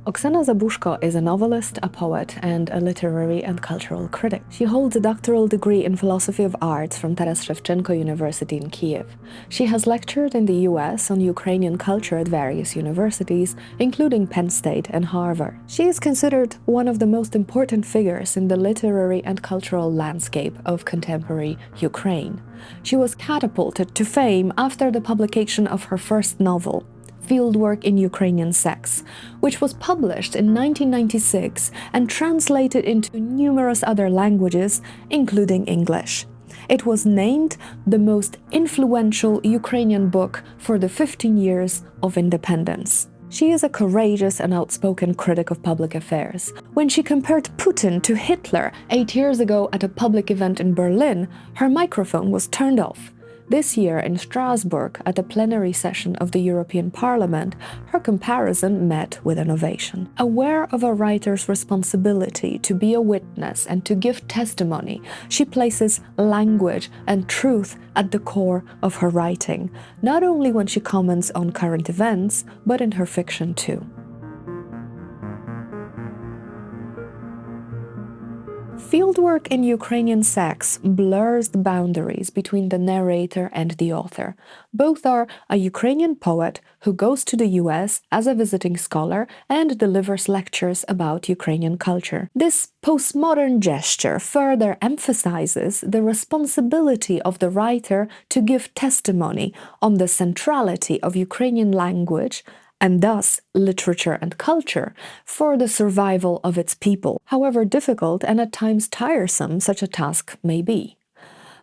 Oksana Zabuzhko is a novelist, a poet, and a literary and cultural critic. She holds a doctoral degree in philosophy of arts from Taras Shevchenko University in Kiev. She has lectured in the US on Ukrainian culture at various universities, including Penn State and Harvard. She is considered one of the most important figures in the literary and cultural landscape of contemporary Ukraine. She was catapulted to fame after the publication of her first novel, Fieldwork in Ukrainian Sex, which was published in 1996 and translated into numerous other languages, including English. It was named the most influential Ukrainian book for the 15 years of independence. She is a courageous and outspoken critic of public affairs. When she compared Putin to Hitler 8 years ago at a public event in Berlin, her microphone was turned off. This year in Strasbourg, at a plenary session of the European Parliament, her comparison met with an ovation. Aware of a writer's responsibility to be a witness and to give testimony, she places language and truth at the core of her writing, not only when she comments on current events, but in her fiction too. Fieldwork in Ukrainian Sex blurs the boundaries between the narrator and the author. Both are a Ukrainian poet who goes to the US as a visiting scholar and delivers lectures about Ukrainian culture. This postmodern gesture further emphasizes the responsibility of the writer to give testimony on the centrality of Ukrainian language and thus literature and culture, for the survival of its people, however difficult and at times tiresome such a task may be.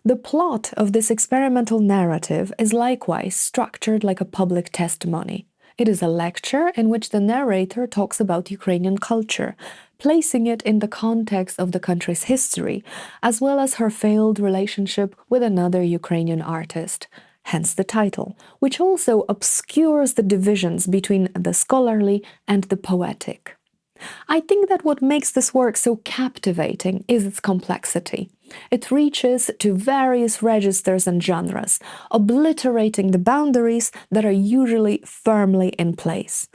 The plot of this experimental narrative is likewise structured like a public testimony. It is a lecture in which the narrator talks about Ukrainian culture, placing it in the context of the country's history, as well as her failed relationship with another Ukrainian artist, hence the title, which also obscures the divisions between the scholarly and the poetic. I think that what makes this work so captivating is its complexity. It reaches to various registers and genres, obliterating the boundaries that are usually firmly in place.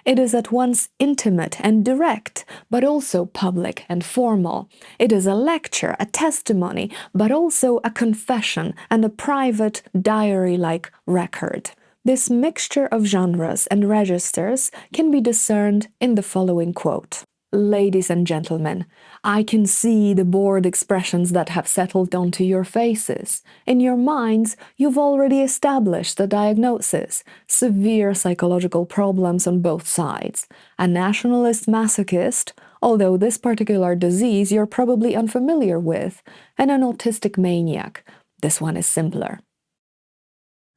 It is at once intimate and direct, but also public and formal. It is a lecture, a testimony, but also a confession and a private diary-like record. This mixture of genres and registers can be discerned in the following quote. "Ladies and gentlemen, I can see the bored expressions that have settled onto your faces. In your minds, you've already established the diagnosis: severe psychological problems on both sides. A nationalist masochist, although this particular disease you're probably unfamiliar with, and an autistic maniac. This one is simpler."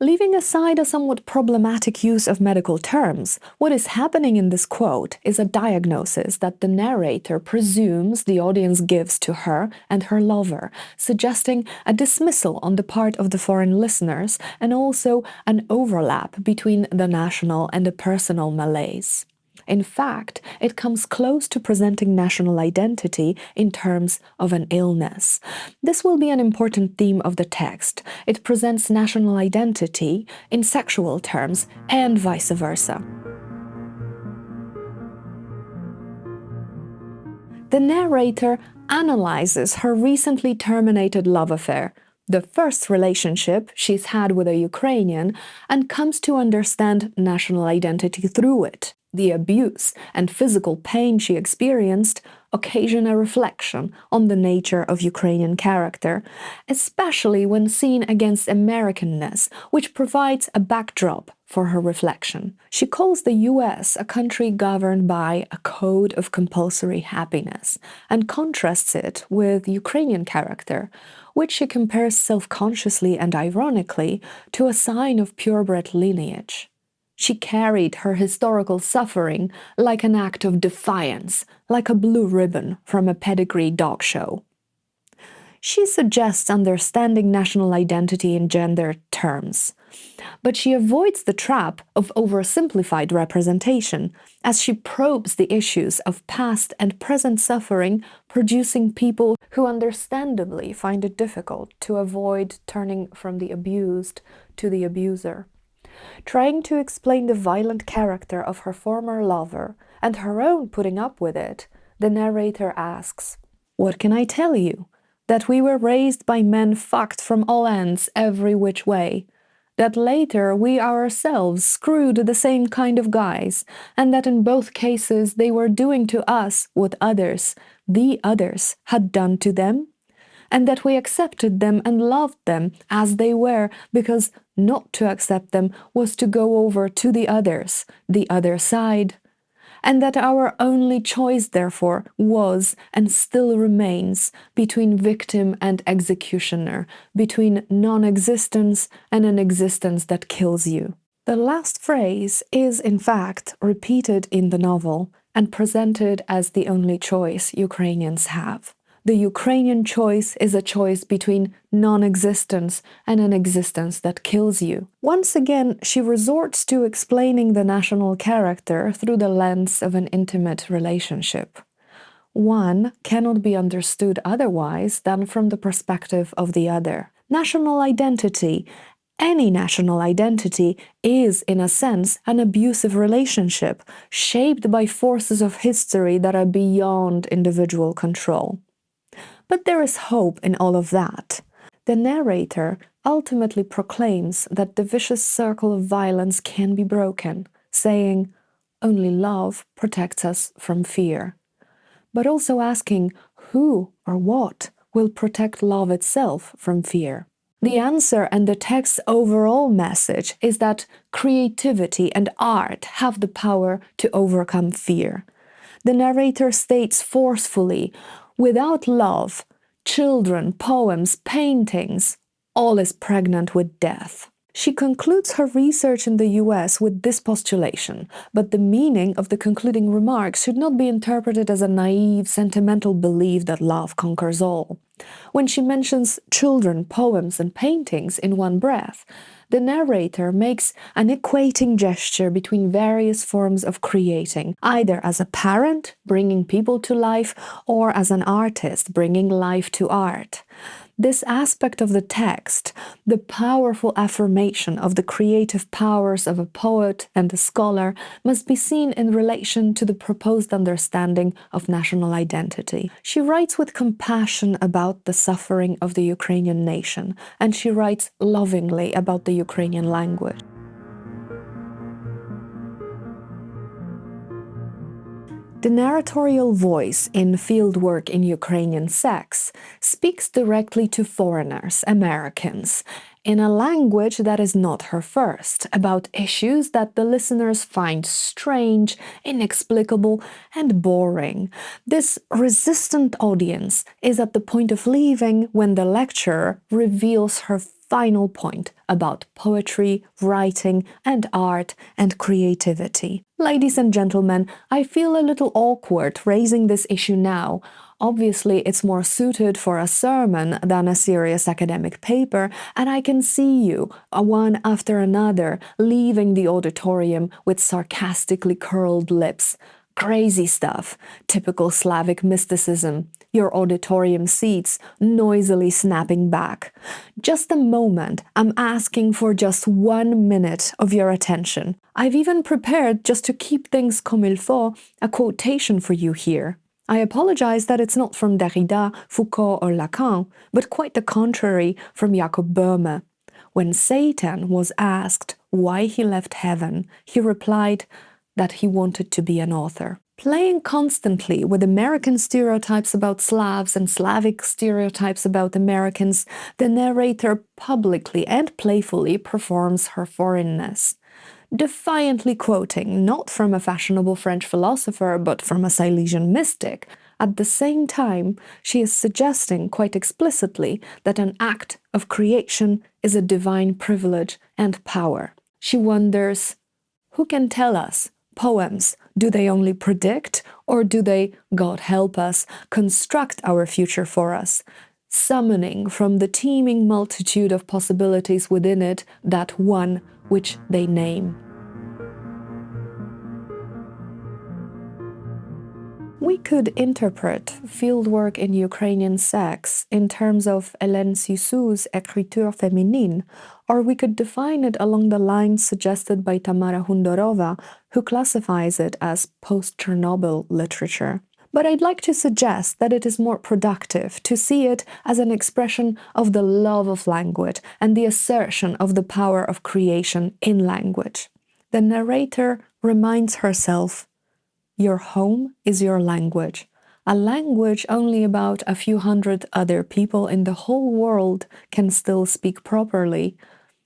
Leaving aside a somewhat problematic use of medical terms, what is happening in this quote is a diagnosis that the narrator presumes the audience gives to her and her lover, suggesting a dismissal on the part of the foreign listeners and also an overlap between the national and the personal malaise. In fact, it comes close to presenting national identity in terms of an illness. This will be an important theme of the text. It presents national identity in sexual terms and vice versa. The narrator analyzes her recently terminated love affair, the first relationship she's had with a Ukrainian, and comes to understand national identity through it. The abuse and physical pain she experienced occasion a reflection on the nature of Ukrainian character, especially when seen against Americanness, which provides a backdrop for her reflection. She calls the US a country governed by a code of compulsory happiness and contrasts it with Ukrainian character, which she compares self-consciously and ironically to a sign of purebred lineage. She carried her historical suffering like an act of defiance, like a blue ribbon from a pedigree dog show. She suggests understanding national identity in gender terms, but she avoids the trap of oversimplified representation as she probes the issues of past and present suffering, producing people who understandably find it difficult to avoid turning from the abused to the abuser. Trying to explain the violent character of her former lover, and her own putting up with it, the narrator asks, "What can I tell you? That we were raised by men fucked from all ends every which way. That later we ourselves screwed the same kind of guys, and that in both cases they were doing to us what others, the others, had done to them, and that we accepted them and loved them as they were, because not to accept them was to go over to the others, the other side, and that our only choice, therefore, was and still remains between victim and executioner, between non-existence and an existence that kills you." The last phrase is, in fact, repeated in the novel and presented as the only choice Ukrainians have. The Ukrainian choice is a choice between non-existence and an existence that kills you. Once again, she resorts to explaining the national character through the lens of an intimate relationship. One cannot be understood otherwise than from the perspective of the other. National identity, any national identity, is, in a sense, an abusive relationship, shaped by forces of history that are beyond individual control. But there is hope in all of that. The narrator ultimately proclaims that the vicious circle of violence can be broken, saying, "Only love protects us from fear," but also asking who or what will protect love itself from fear. The answer and the text's overall message is that creativity and art have the power to overcome fear. The narrator states forcefully, without love, children, poems, paintings, all is pregnant with death. She concludes her research in the US with this postulation, but the meaning of the concluding remarks should not be interpreted as a naive, sentimental belief that love conquers all. When she mentions children, poems, and paintings in one breath, the narrator makes an equating gesture between various forms of creating, either as a parent, bringing people to life, or as an artist, bringing life to art. This aspect of the text, the powerful affirmation of the creative powers of a poet and a scholar, must be seen in relation to the proposed understanding of national identity. She writes with compassion about the suffering of the Ukrainian nation, and she writes lovingly about the Ukrainian language. The narratorial voice in Fieldwork in Ukrainian Sex speaks directly to foreigners, Americans, in a language that is not her first, about issues that the listeners find strange, inexplicable, and boring. This resistant audience is at the point of leaving when the lecturer reveals her final point about poetry, writing, and art and creativity. Ladies and gentlemen, I feel a little awkward raising this issue now. Obviously, it's more suited for a sermon than a serious academic paper, and I can see you, one after another, leaving the auditorium with sarcastically curled lips. Crazy stuff, typical Slavic mysticism, your auditorium seats noisily snapping back. Just a moment, I'm asking for just 1 minute of your attention. I've even prepared, just to keep things comme il faut, a quotation for you here. I apologize that it's not from Derrida, Foucault, or Lacan, but quite the contrary, from Jakob Böhme. When Satan was asked why he left heaven, he replied that he wanted to be an author. Playing constantly with American stereotypes about Slavs and Slavic stereotypes about Americans, the narrator publicly and playfully performs her foreignness. Defiantly quoting not from a fashionable French philosopher but from a Silesian mystic, at the same time she is suggesting quite explicitly that an act of creation is a divine privilege and power. She wonders, who can tell us? Poems, do they only predict, or do they, God help us, construct our future for us, summoning from the teeming multitude of possibilities within it that one which they name? We could interpret Fieldwork in Ukrainian Sex in terms of Hélène Cixous's écriture féminine, or we could define it along the lines suggested by Tamara Hundorova, who classifies it as post-Chernobyl literature. But I'd like to suggest that it is more productive to see it as an expression of the love of language and the assertion of the power of creation in language. The narrator reminds herself, your home is your language, a language only about a few hundred other people in the whole world can still speak properly.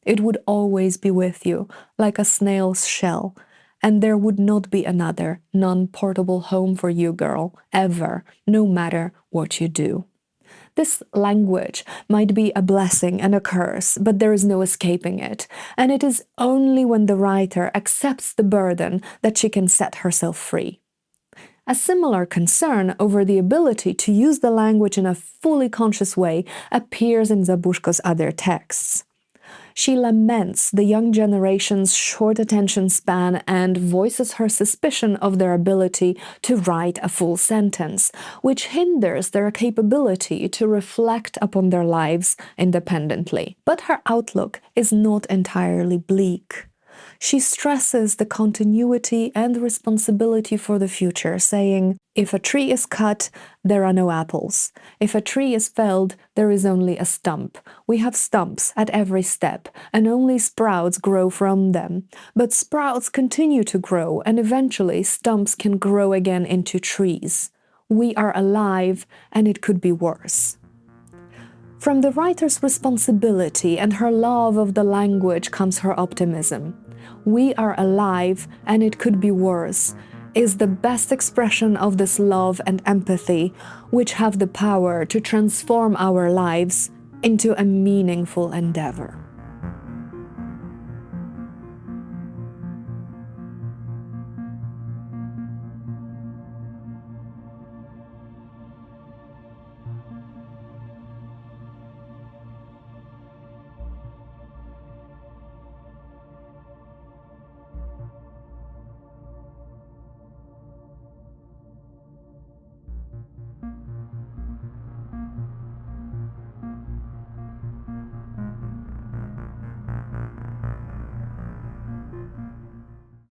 It would always be with you, like a snail's shell, and there would not be another non-portable home for you, girl, ever, no matter what you do. This language might be a blessing and a curse, but there is no escaping it, and it is only when the writer accepts the burden that she can set herself free. A similar concern over the ability to use the language in a fully conscious way appears in Zabuzhko's other texts. She laments the young generation's short attention span and voices her suspicion of their ability to write a full sentence, which hinders their capability to reflect upon their lives independently. But her outlook is not entirely bleak. She stresses the continuity and responsibility for the future, saying, if a tree is cut, there are no apples. If a tree is felled, there is only a stump. We have stumps at every step, and only sprouts grow from them. But sprouts continue to grow, and eventually stumps can grow again into trees. We are alive, and it could be worse. From the writer's responsibility and her love of the language comes her optimism. We are alive, and it could be worse, is the best expression of this love and empathy, which have the power to transform our lives into a meaningful endeavor.